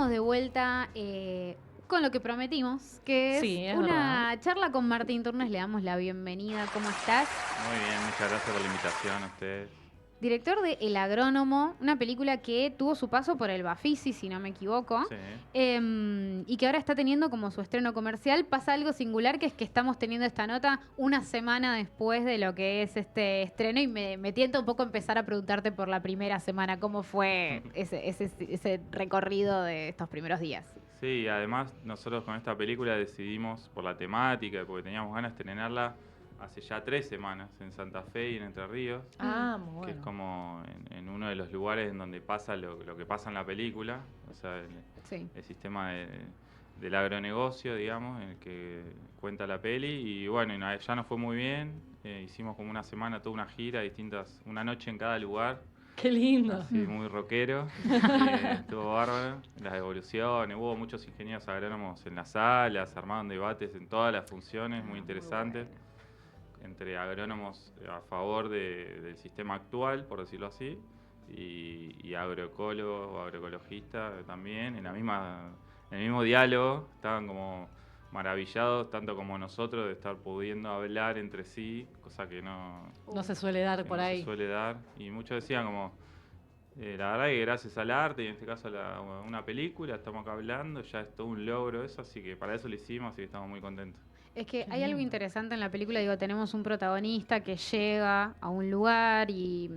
estamos de vuelta con lo que prometimos, que es, Sí, es una verdad. charla con Martín Turnes. Le damos la bienvenida. ¿Cómo estás? Muy bien, muchas gracias por la invitación a ustedes. Director de El Agrónomo, una película que tuvo su paso por el Bafisi, si no me equivoco, Sí, y que ahora está teniendo como su estreno comercial. Pasa algo singular, que es que estamos teniendo esta nota una semana después de lo que es este estreno, y me tienta un poco empezar a preguntarte por la primera semana, ¿cómo fue ese recorrido de estos primeros días? sí, además nosotros con esta película decidimos por la temática, porque teníamos ganas de estrenarla hace ya 3 semanas en Santa Fe y en Entre Ríos, Ah, muy que es bueno. como en uno de los lugares en donde pasa lo que pasa en la película, o sea, Sí. el sistema del agronegocio, digamos, en el que cuenta la peli. Y bueno, ya nos fue muy bien, hicimos como una semana, toda una gira, una noche en cada lugar. Qué lindo. Así, muy rockero. Estuvo bárbaro. Las evoluciones, hubo muchos ingenieros agrónomos en las salas, armaron debates en todas las funciones, muy interesantes, entre agrónomos a favor del sistema actual, por decirlo así, y agroecólogos o agroecologistas también, en el mismo diálogo. Estaban como maravillados, tanto como nosotros, de estar pudiendo hablar entre sí, cosa que No se suele dar que por no se ahí. suele dar. Y muchos decían como, la verdad que gracias al arte, y en este caso una película, estamos acá hablando, ya es todo un logro eso, así que para eso lo hicimos, así que estamos muy contentos. Es que Qué hay algo lindo. interesante en la película. Digo, tenemos un protagonista que llega a un lugar y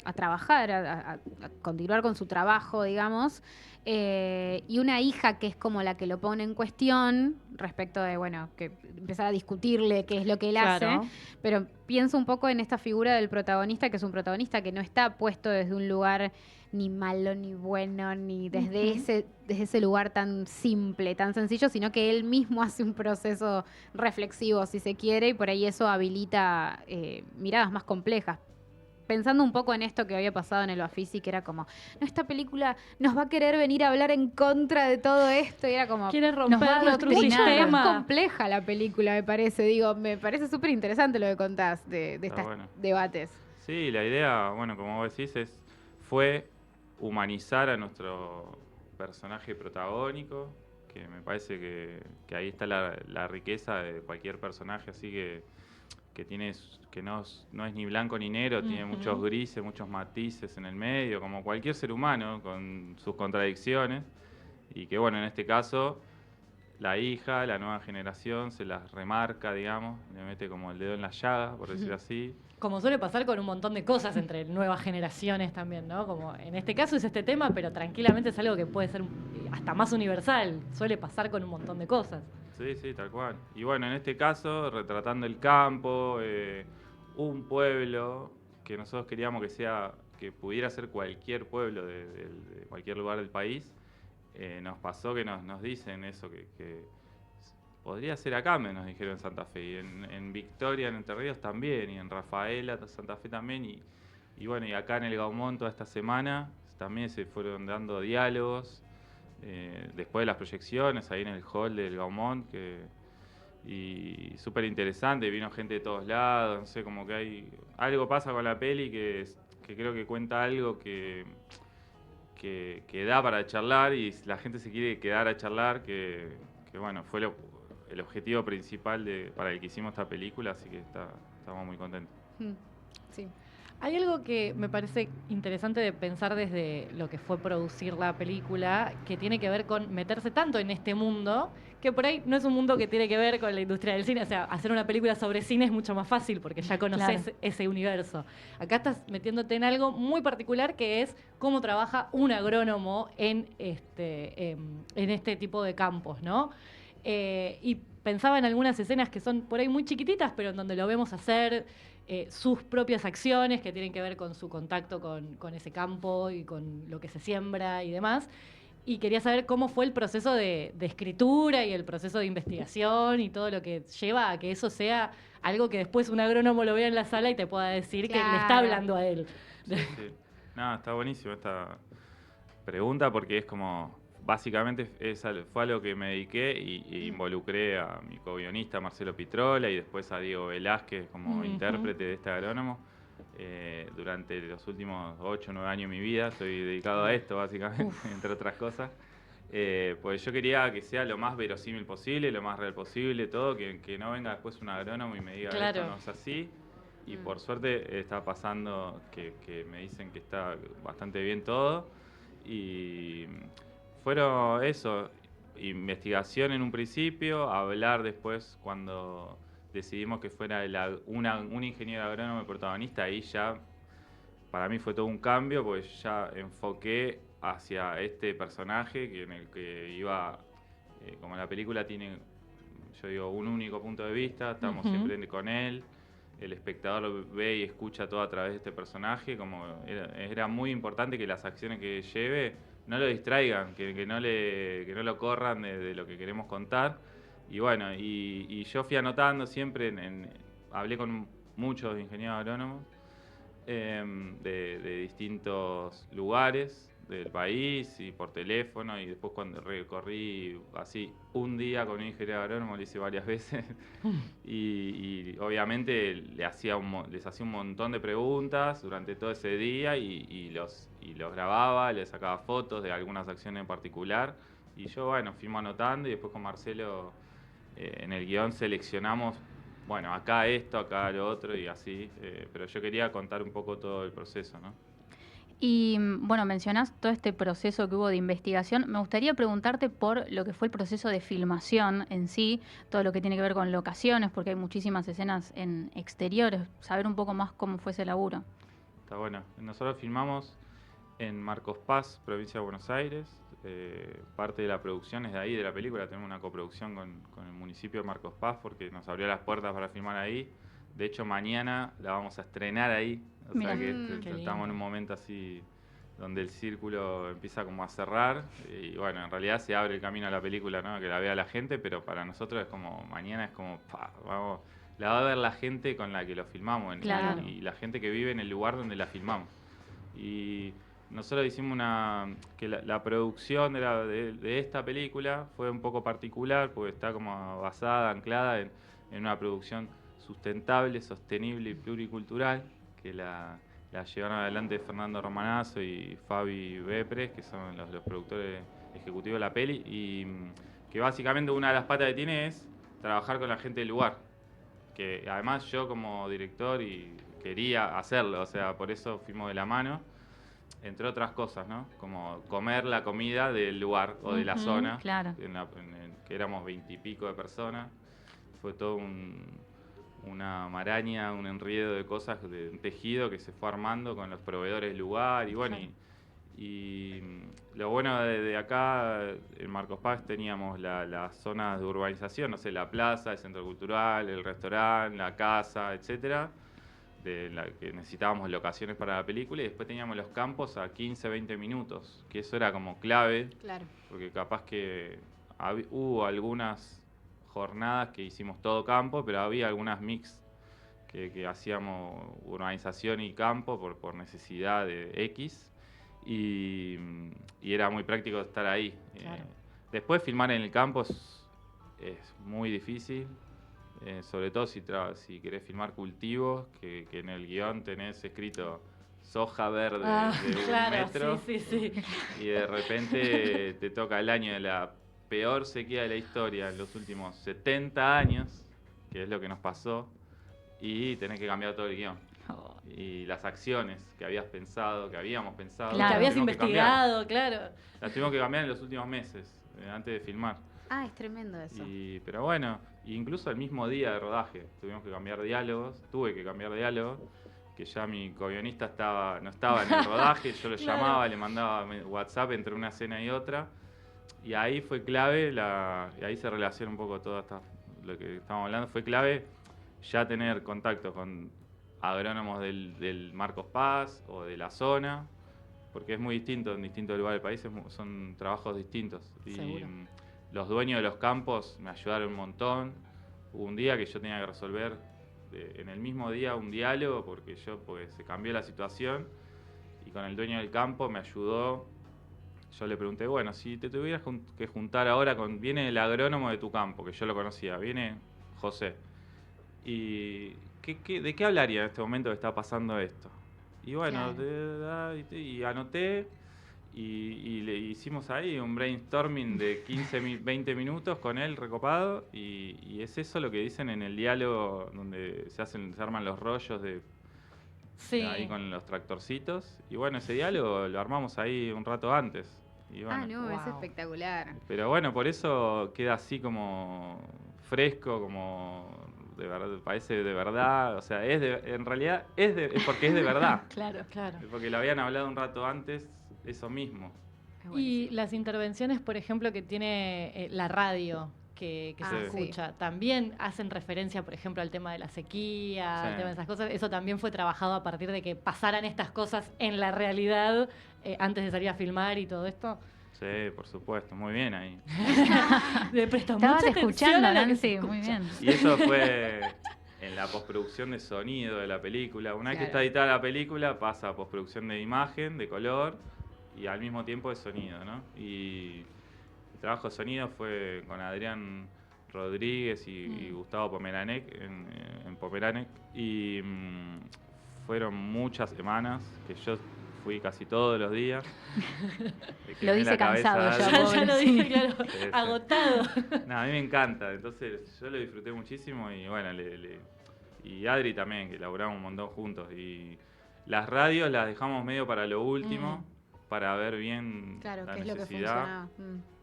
a trabajar, a continuar con su trabajo, digamos, y una hija que es como la que lo pone en cuestión respecto de, bueno, que empezar a discutirle qué es lo que él hace. Claro. Pero pienso un poco en esta figura del protagonista, que es un protagonista que no está puesto desde un lugar ni malo, ni bueno, ni Ujú. desde ese lugar tan simple, tan sencillo, sino que él mismo hace un proceso reflexivo, si se quiere, y por ahí eso habilita miradas más complejas. Pensando un poco en esto que había pasado en el Bafisi, que era como, no, esta película nos va a querer venir a hablar en contra de todo esto, y era como, Quiere nos va a romper nuestro adoctrinar. Mucho más sistema. compleja la película, me parece. Digo, me parece súper interesante lo que contás de Está estos bueno. debates. Sí, la idea, bueno, como vos decís, fue humanizar a nuestro personaje protagónico, que me parece que ahí está la riqueza de cualquier personaje, así que no es ni blanco ni negro, tiene muchos Ujú. grises, muchos matices en el medio, como cualquier ser humano, con sus contradicciones, y que bueno, en este caso la hija, la nueva generación, se las remarca, digamos, le mete como el dedo en la llaga, por decir así. Como suele pasar con un montón de cosas entre nuevas generaciones también, ¿no? Como en este caso es este tema, pero tranquilamente es algo que puede ser hasta más universal. Suele pasar con un montón de cosas. Sí, sí, tal cual. Y bueno, en este caso, retratando el campo, un pueblo que nosotros queríamos que pudiera ser cualquier pueblo de cualquier lugar del país. Nos pasó que nos dicen eso, que podría ser acá, nos dijeron en Santa Fe, y en Victoria, en Entre Ríos también, y en Rafaela, Santa Fe también, y bueno, y acá en el Gaumont toda esta semana también se fueron dando diálogos, después de las proyecciones, ahí en el hall del Gaumont, y súper interesante, vino gente de todos lados, no sé, como que algo pasa con la peli que creo que cuenta algo que da para charlar, y la gente se quiere quedar a charlar, que bueno, fue el objetivo principal para el que hicimos esta película, así que estamos muy contentos. Sí. Hay algo que me parece interesante de pensar desde lo que fue producir la película, que tiene que ver con meterse tanto en este mundo, que por ahí no es un mundo que tiene que ver con la industria del cine. O sea, hacer una película sobre cine es mucho más fácil porque ya conoces Claro. ese universo. Acá estás metiéndote en algo muy particular, que es cómo trabaja un agrónomo en este tipo de campos, ¿no? Y pensaba en algunas escenas que son por ahí muy chiquititas, pero en donde lo vemos hacer sus propias acciones que tienen que ver con su contacto con ese campo y con lo que se siembra y demás. Y quería saber cómo fue el proceso de escritura y el proceso de investigación y todo lo que lleva a que eso sea algo que después un agrónomo lo vea en la sala y te pueda decir que le está Claro. hablando a él. Sí, sí. No, está buenísimo esta pregunta, porque es como, básicamente fue a lo que me dediqué, y involucré a mi co-guionista Marcelo Pitrola y después a Diego Velázquez como Ujú. intérprete de este agrónomo. Durante los últimos 8 o 9 años de mi vida estoy dedicado a esto, básicamente, Uf. entre otras cosas. Pues yo quería que sea lo más verosímil posible, lo más real posible, todo, que no venga después un agrónomo y me diga Claro. esto no es así. Y por suerte está pasando que me dicen que está bastante bien todo. Y fueron eso, investigación en un principio, hablar después cuando decidimos que fuera un ingeniero agrónomo el protagonista, ahí ya para mí fue todo un cambio, porque ya enfoqué hacia este personaje en el que iba, como la película tiene, yo digo, un único punto de vista, estamos siempre con él, el espectador lo ve y escucha todo a través de este personaje, como era muy importante que las acciones que lleve no lo distraigan, que no lo corran de lo que queremos contar. Y bueno, y yo fui anotando siempre, hablé con muchos ingenieros agrónomos, de distintos lugares del país y por teléfono, y después cuando recorrí así un día con un ingeniero agrónomo, lo hice varias veces, y obviamente les hacía un montón de preguntas durante todo ese día y los grababa, les sacaba fotos de algunas acciones en particular, y yo bueno, fuimos anotando y después con Marcelo en el guión seleccionamos, bueno, acá esto, acá lo otro y así, pero yo quería contar un poco todo el proceso, ¿no? Y bueno, mencionás todo este proceso que hubo de investigación. Me gustaría preguntarte por lo que fue el proceso de filmación en sí, todo lo que tiene que ver con locaciones, porque hay muchísimas escenas en exteriores. Saber un poco más cómo fue ese laburo. Está bueno. Nosotros filmamos en Marcos Paz, provincia de Buenos Aires. Parte de la producción es de ahí, de la película. Tenemos una coproducción con el municipio de Marcos Paz porque nos abrió las puertas para filmar ahí. De hecho, mañana la vamos a estrenar ahí. O Mirá. sea que estamos en un momento así donde el círculo empieza como a cerrar. Y bueno, en realidad se abre el camino a la película, ¿no? Que la vea la gente, pero para nosotros es como, mañana es como, vamos, la va a ver la gente con la que lo filmamos Claro. y la gente que vive en el lugar donde la filmamos. Y nosotros hicimos que la producción de esta película fue un poco particular porque está como basada, anclada en una producción sustentable, sostenible y pluricultural, que la llevaron adelante Fernando Romanazzo y Fabi Bepres, que son los productores ejecutivos de la peli, y que básicamente una de las patas que tiene es trabajar con la gente del lugar, que además yo como director quería hacerlo, o sea, por eso fuimos de la mano, entre otras cosas, ¿no? Como comer la comida del lugar o de la zona, Claro. que éramos 20 y pico de personas. Fue todo una maraña, un enredo de cosas, de un tejido que se fue armando con los proveedores del lugar. Y bueno, y lo bueno de acá, en Marcos Paz, teníamos las zonas de urbanización, no sé, la plaza, el centro cultural, el restaurante, la casa, etcétera, que necesitábamos locaciones para la película, y después teníamos los campos a 15, 20 minutos, que eso era como clave, Claro. porque capaz que hubo algunas jornadas que hicimos todo campo, pero había algunas mix que hacíamos urbanización y campo por necesidad de X, y era muy práctico estar ahí. Claro. Después filmar en el campo es muy difícil. Sobre todo si querés filmar cultivos, que en el guión tenés escrito soja verde de 1 metro, sí. y de repente te toca el año de la peor sequía de la historia en los últimos 70 años, que es lo que nos pasó, y tenés que cambiar todo el guión. Oh. Y las acciones que habíamos pensado, Claro. Que habías tuvimos que cambiar. investigado, claro. Las tuvimos que cambiar en los últimos meses, antes de filmar. Ah, es tremendo eso. Pero bueno, incluso el mismo día de rodaje tuvimos que cambiar diálogos, tuve que cambiar diálogos, que ya mi co-guionista no estaba en el rodaje, yo lo Claro. llamaba, le mandaba WhatsApp entre una escena y otra, y ahí fue clave, y ahí se relaciona un poco todo lo que estamos hablando, fue clave ya tener contacto con agrónomos del Marcos Paz o de la zona, porque es muy distinto en distintos lugares del país, son trabajos distintos. Seguro. Los dueños de los campos me ayudaron un montón. Hubo un día que yo tenía que resolver en el mismo día un diálogo porque se cambió la situación, y con el dueño del campo me ayudó. Yo le pregunté, bueno, si te tuvieras que juntar ahora viene el agrónomo de tu campo, que yo lo conocía, viene José, y ¿de qué hablaría en este momento que está pasando esto? Y bueno, Claro. y anoté. y le hicimos ahí un brainstorming de 20 minutos con él recopado y es eso lo que dicen en el diálogo donde se arman los rollos ahí con los tractorcitos. Y bueno, ese diálogo lo armamos ahí un rato antes. Y bueno, no, es espectacular. pero bueno, por eso queda así como fresco, como de verdad, parece de verdad. O sea, en realidad es porque es de verdad. Claro. Porque lo habían hablado un rato antes, eso mismo. Y las intervenciones, por ejemplo, que tiene la radio, que se escucha, también hacen referencia, por ejemplo, al tema de la sequía, al tema de esas cosas. Eso también fue trabajado a partir de que pasaran estas cosas en la realidad antes de salir a filmar y todo esto. Sí, por supuesto, muy bien ahí. Estabas escuchando, Nancy, muy bien. Y eso fue en la postproducción de sonido de la película. Una vez que está editada la película, pasa a postproducción de imagen, de color y al mismo tiempo de sonido, ¿no? Y el trabajo de sonido fue con Adrián Rodríguez y Gustavo Pomeranek en Pomeranek. Y fueron muchas semanas que yo fui casi todos los días. Lo dice cansado ya lo dije, claro, agotado. No, a mí me encanta, entonces yo lo disfruté muchísimo y bueno, y Adri también, que laburamos un montón juntos. Y las radios las dejamos medio para lo último, para ver bien la necesidad.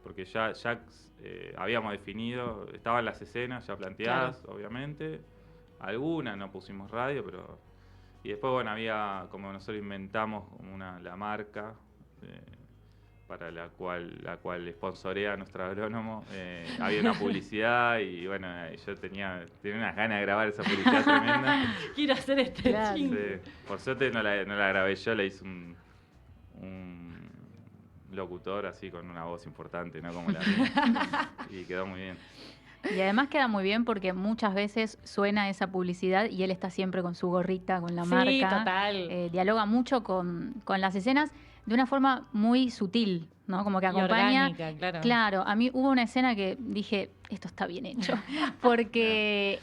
Porque ya habíamos definido, estaban las escenas ya planteadas, obviamente. Algunas no pusimos radio, pero... Y después, bueno, había, como nosotros inventamos la marca para la cual sponsorea nuestro agrónomo, había una publicidad y bueno, yo tenía unas ganas de grabar esa publicidad tremenda. Quiero hacer este Sí. Por suerte no la grabé yo, la hizo un locutor así con una voz importante, no como la mía. Y quedó muy bien. Y además queda muy bien porque muchas veces suena esa publicidad y él está siempre con su gorrita, con la marca. Sí, total. Dialoga mucho con las escenas de una forma muy sutil, ¿no? Como que acompaña. Y orgánica, claro. Claro, a mí hubo una escena que dije, esto está bien hecho. Porque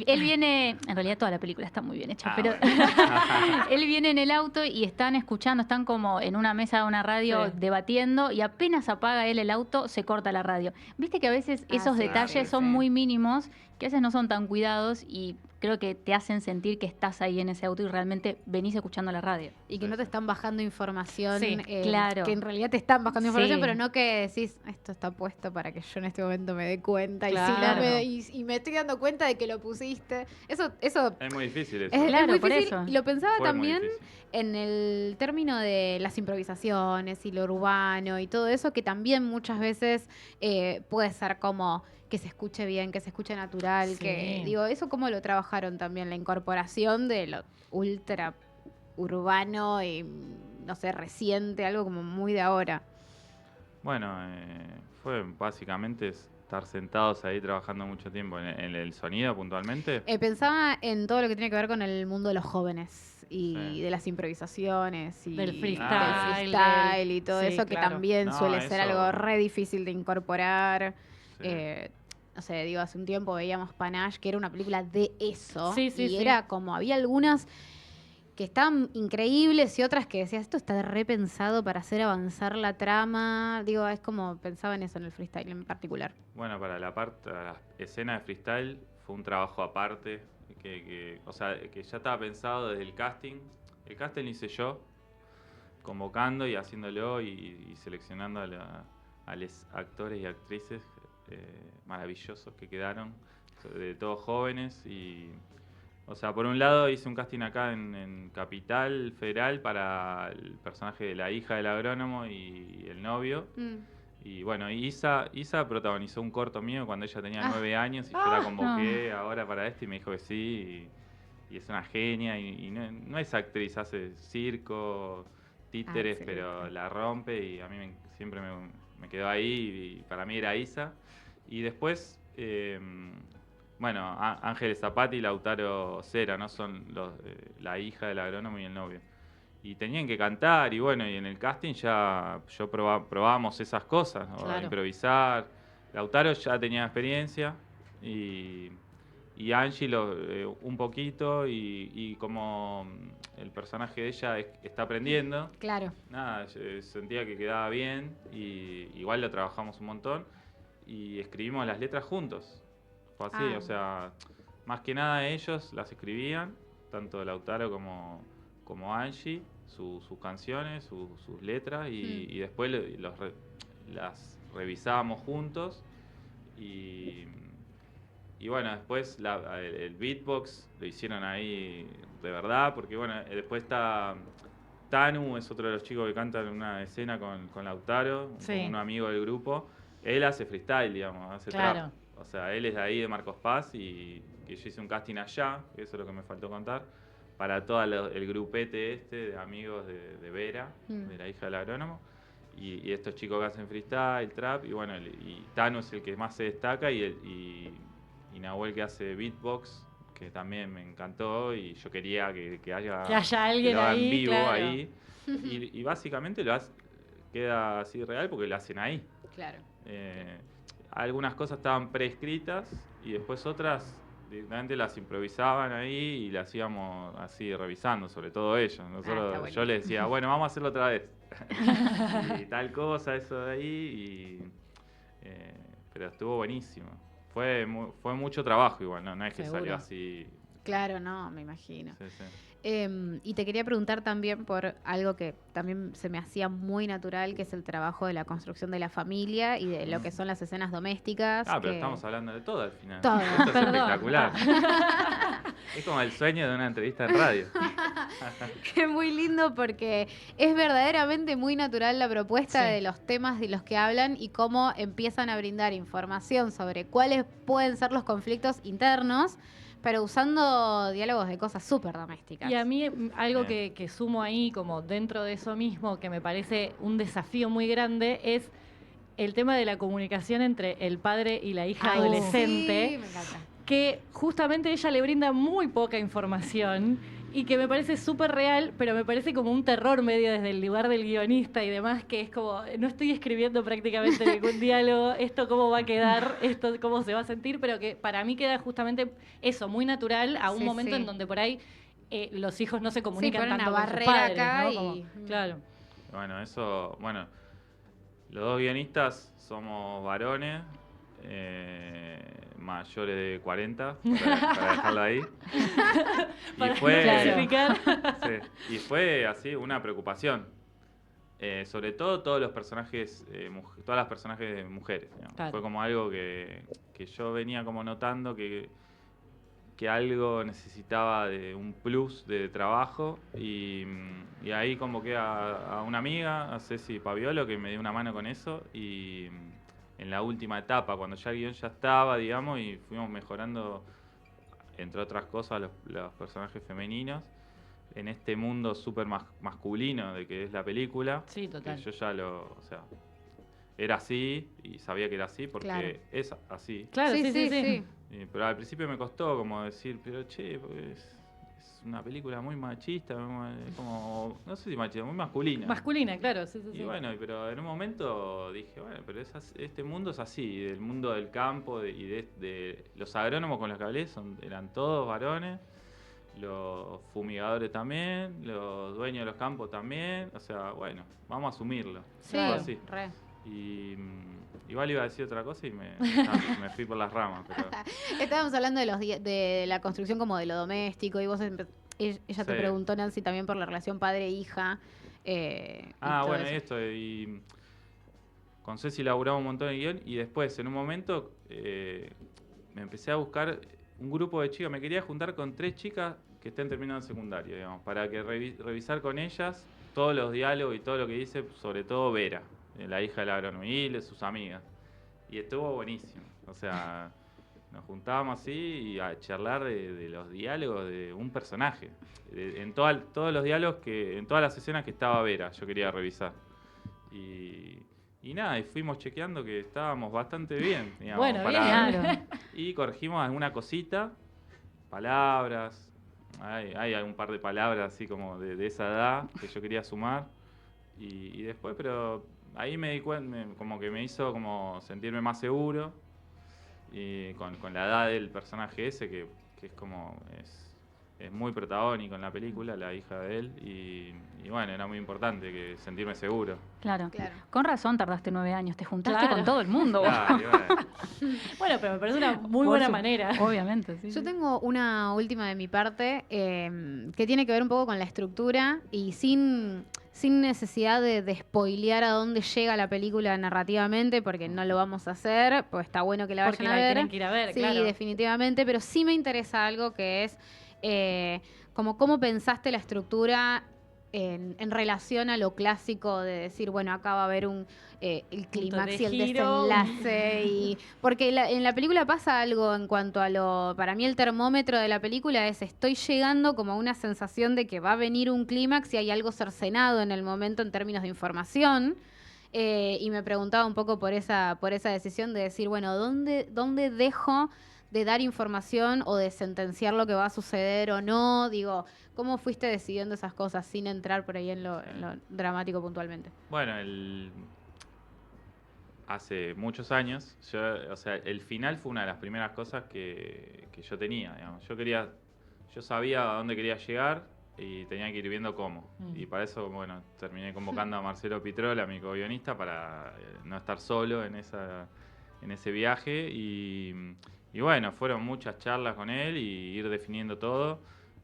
él viene, en realidad toda la película está muy bien hecha, pero él viene en el auto y están escuchando, están como en una mesa de una radio debatiendo y apenas apaga él el auto, se corta la radio. Viste que a veces esos detalles son muy mínimos, que a veces no son tan cuidados y creo que te hacen sentir que estás ahí en ese auto y realmente venís escuchando la radio. Y que no te están bajando información, claro. Que en realidad te están bajando información, pero no que decís, esto está puesto para que yo en este momento me dé cuenta. Claro. Y me estoy dando cuenta de que lo pusiste. Eso es muy difícil eso. Claro, muy por difícil. eso. Y lo pensaba Fue también en el término de las improvisaciones y lo urbano y todo eso, que también muchas veces puede ser como que se escuche bien, que se escuche natural, que digo, eso cómo lo trabajaron también, la incorporación de lo ultra urbano y no sé, reciente, algo como muy de ahora. Bueno, fue básicamente estar sentados ahí trabajando mucho tiempo en el sonido puntualmente. Pensaba en todo lo que tiene que ver con el mundo de los jóvenes y de las improvisaciones y del freestyle, y todo eso que también suele ser algo re difícil de incorporar. No sé, digo, hace un tiempo veíamos Panache, que era una película de eso. Y era como, había algunas que estaban increíbles y otras que decías, esto está repensado para hacer avanzar la trama. Digo, es como pensaba en eso, en el freestyle en particular. Bueno, para la escena de freestyle fue un trabajo aparte, o sea, que ya estaba pensado desde el casting. El casting lo hice yo, convocando y haciéndolo y seleccionando a los actores y actrices maravillosos que quedaron, de todos jóvenes. Y, o sea, por un lado hice un casting acá en Capital Federal para el personaje de la hija del agrónomo y el novio. Y bueno, Isa protagonizó un corto mío cuando ella tenía 9 años y yo la convoqué ahora para y me dijo que sí. Y es una genia y no es actriz, hace circo, títeres, pero la rompe y a mí siempre me quedó ahí y para mí era Isa. Y después, bueno, Ángeles Zapati y Lautaro Cera, ¿no? Son la hija del agrónomo y el novio. Y tenían que cantar y bueno, y en el casting ya probábamos esas cosas, ¿no? Improvisar. Lautaro ya tenía experiencia y Y Angie un poquito, y como el personaje de ella está aprendiendo, Claro. nada, sentía que quedaba bien, y igual lo trabajamos un montón, y escribimos las letras juntos. Fue así, Ah. o sea, más que nada ellos las escribían, tanto Lautaro como Angie, sus canciones, sus letras, y después las revisábamos juntos, y, y bueno, después el beatbox lo hicieron ahí de verdad, porque bueno, después está Tanu, es otro de los chicos que cantan en una escena con Lautaro, Sí. un amigo del grupo. Él hace freestyle, digamos, hace Claro. trap. O sea, él es de ahí, de Marcos Paz, y que yo hice un casting allá, que eso es lo que me faltó contar, para todo el grupete de amigos de Vera, de la hija del agrónomo. Y estos chicos que hacen freestyle, trap, y bueno, y Tano es el que más se destaca, y Nahuel que hace beatbox, que también me encantó, y yo quería que haya alguien lo haga en ahí, vivo claro. ahí. Y básicamente queda así real porque lo hacen ahí. Claro. Algunas cosas estaban preescritas y después otras directamente las improvisaban ahí y las íbamos así revisando, sobre todo ellos. Yo les decía, bueno, vamos a hacerlo otra vez. Y tal cosa, eso de ahí. Pero estuvo buenísimo. Fue mucho trabajo igual, no es que Seguro. salió así. Claro, no, me imagino. Sí, sí. Y te quería preguntar también por algo que también se me hacía muy natural, que es el trabajo de la construcción de la familia y de lo que son las escenas domésticas. Pero estamos hablando de todo al final. Todo, Esto es perdón. espectacular. Es como el sueño de una entrevista en radio. Que muy lindo porque es verdaderamente muy natural la propuesta Sí. de los temas de los que hablan y cómo empiezan a brindar información sobre cuáles pueden ser los conflictos internos, pero usando diálogos de cosas súper domésticas. Y a mí algo Bien. que sumo ahí, como dentro de eso mismo, que me parece un desafío muy grande, es el tema de la comunicación entre el padre y la hija Ay, adolescente, sí, me encanta. que justamente ella le brinda muy poca información y que me parece súper real, pero me parece como un terror medio desde el lugar del guionista y demás, que es como, no estoy escribiendo prácticamente ningún diálogo, esto cómo va a quedar, esto cómo se va a sentir, pero que para mí queda justamente eso, muy natural a un Sí, momento sí. en donde por ahí los hijos no se comunican ponen tanto una con sus barrera padres, acá ¿no? y- Como- claro. Bueno, los dos guionistas somos varones, mayores de 40, para dejarlo ahí. Para Y fue, clasificar. sí, y fue así una preocupación. Sobre todo todos los personajes, todas las personajes de mujeres. Digamos. Claro. Fue como algo que yo venía como notando que algo necesitaba de un plus de trabajo, y ahí convoqué a una amiga, a Ceci Paviolo, que me dio una mano con eso, y en la última etapa, cuando ya el guión ya estaba, digamos, y fuimos mejorando, entre otras cosas, los personajes femeninos, en este mundo súper masculino de que es la película. Sí, total. Que yo ya o sea, era así, y sabía que era así, porque Claro. es así. Claro, sí. Pero al principio me costó como decir, pero che, pues, es una película muy machista, como, no sé si machista, muy masculina. Masculina, claro, sí. Y bueno, pero en un momento dije, bueno, pero este mundo es así, del mundo del campo y de los agrónomos con los que hablé eran todos varones, los fumigadores también, los dueños de los campos también, o sea, bueno, vamos a asumirlo. Sí, Fue así. re. Y igual iba a decir otra cosa y me fui por las ramas. Pero Estábamos hablando de la construcción como de lo doméstico y ella te Sí. preguntó, Nancy, también por la relación padre-hija. Y todo bueno, eso. esto, y con Ceci laburaba un montón de guión, y después, en un momento, me empecé a buscar un grupo de chicas. Me quería juntar con 3 chicas que estén terminando el secundario, digamos, para que revisar con ellas todos los diálogos y todo lo que dice, sobre todo Vera, la hija del agrónomo, y sus amigas. Y estuvo buenísimo. O sea, nos juntábamos así y a charlar de los diálogos de un personaje. En todos los diálogos, en todas las escenas que estaba Vera, yo quería revisar. Y nada, y fuimos chequeando que estábamos bastante bien. Digamos, Bueno, bien, claro. Y corregimos alguna cosita, palabras. Hay un par de palabras así como de esa edad que yo quería sumar. Y después, pero ahí me di cuenta, como que me hizo como sentirme más seguro. y con la edad del personaje ese, que es como... Es muy protagónico en la película, la hija de él, y bueno, era muy importante que sentirme seguro. Claro. Claro. Con razón tardaste 9 años, te juntaste Claro. con todo el mundo. Claro, y bueno. Bueno, pero me parece una muy Por buena su- manera. Obviamente, sí. Yo sí. tengo una última de mi parte que tiene que ver un poco con la estructura y sin necesidad de spoilear a dónde llega la película narrativamente, porque no lo vamos a hacer, pues está bueno que la Porque vayan a la ver. tienen que ir a ver, Sí, claro. definitivamente, pero sí me interesa algo que es como cómo pensaste la estructura en relación a lo clásico de decir, bueno, acá va a haber el clímax y el giro. desenlace. Porque en la película pasa algo en cuanto a para mí el termómetro de la película es estoy llegando como a una sensación de que va a venir un clímax y hay algo cercenado en el momento en términos de información. Y me preguntaba un poco por esa decisión de decir, bueno, ¿dónde dejo de dar información o de sentenciar lo que va a suceder o no? Digo, ¿cómo fuiste decidiendo esas cosas sin entrar por ahí en lo dramático puntualmente? Bueno, hace muchos años, o sea, el final fue una de las primeras cosas que yo tenía, digamos. Yo sabía a dónde quería llegar y tenía que ir viendo cómo. Y para eso, bueno, terminé convocando a Marcelo Pitrola, mi co-guionista, para no estar solo en ese viaje. Y bueno, fueron muchas charlas con él y ir definiendo todo.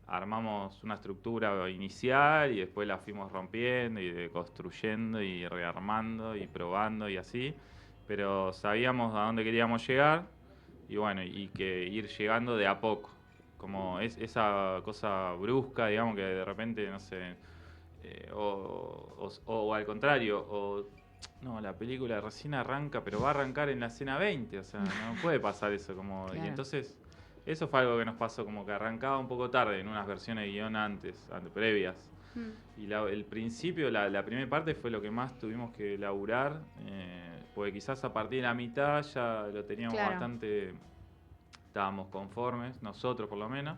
Armamos una estructura inicial y después la fuimos rompiendo y deconstruyendo y rearmando y probando y así. Pero sabíamos a dónde queríamos llegar y bueno, y que ir llegando de a poco. Como esa cosa brusca, digamos, que de repente, no sé, o al contrario, no, la película recién arranca, pero va a arrancar en la escena 20, o sea, no puede pasar eso. Claro. Y entonces, eso fue algo que nos pasó, como que arrancaba un poco tarde en unas versiones de guión previas. Y el principio, la primera parte fue lo que más tuvimos que laburar, porque quizás a partir de la mitad ya lo teníamos Claro. bastante, estábamos conformes, nosotros por lo menos,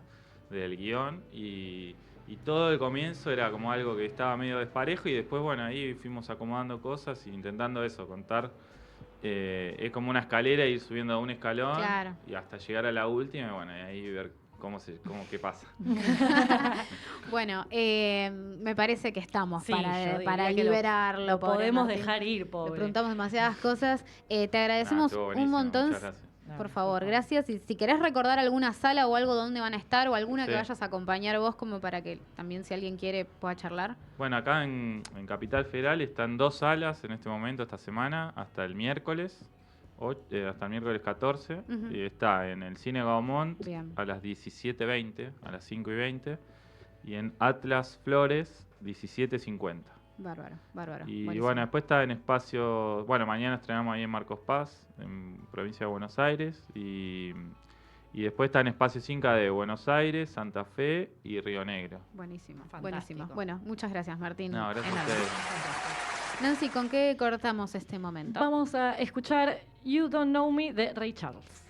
del guión, y todo el comienzo era como algo que estaba medio desparejo, y después, bueno, ahí fuimos acomodando cosas e intentando eso, contar. Es como una escalera, ir subiendo a un escalón Claro. y hasta llegar a la última, y bueno, y ahí ver qué pasa. Bueno, me parece que estamos Sí, yo para diría que liberarlo. Lo pobre podemos Martín. dejar ir, Le pobre. preguntamos demasiadas cosas. Te agradecemos Estuvo un buenísimo, montón. muchas gracias. Por favor, gracias. Y si querés recordar alguna sala o algo donde van a estar o alguna que Sí. vayas a acompañar vos como para que también si alguien quiere pueda charlar. Bueno, acá en Capital Federal están 2 salas en este momento, esta semana, hasta el miércoles 14. Ujú. Y está en el Cine Gaumont Bien. a las 17:20, a las 5:20. Y en Atlas Flores, 17:50. Bárbaro. Y Buenísimo. bueno, después está en espacio. Bueno, mañana estrenamos ahí en Marcos Paz, en provincia de Buenos Aires. Y después está en espacios Inca de Buenos Aires, Santa Fe y Río Negro. Buenísimo. Fantástico. Buenísimo. Bueno, muchas gracias, Martín. No, gracias a Enorme. ustedes. Nancy, ¿con qué cortamos este momento? Vamos a escuchar You Don't Know Me de Ray Charles.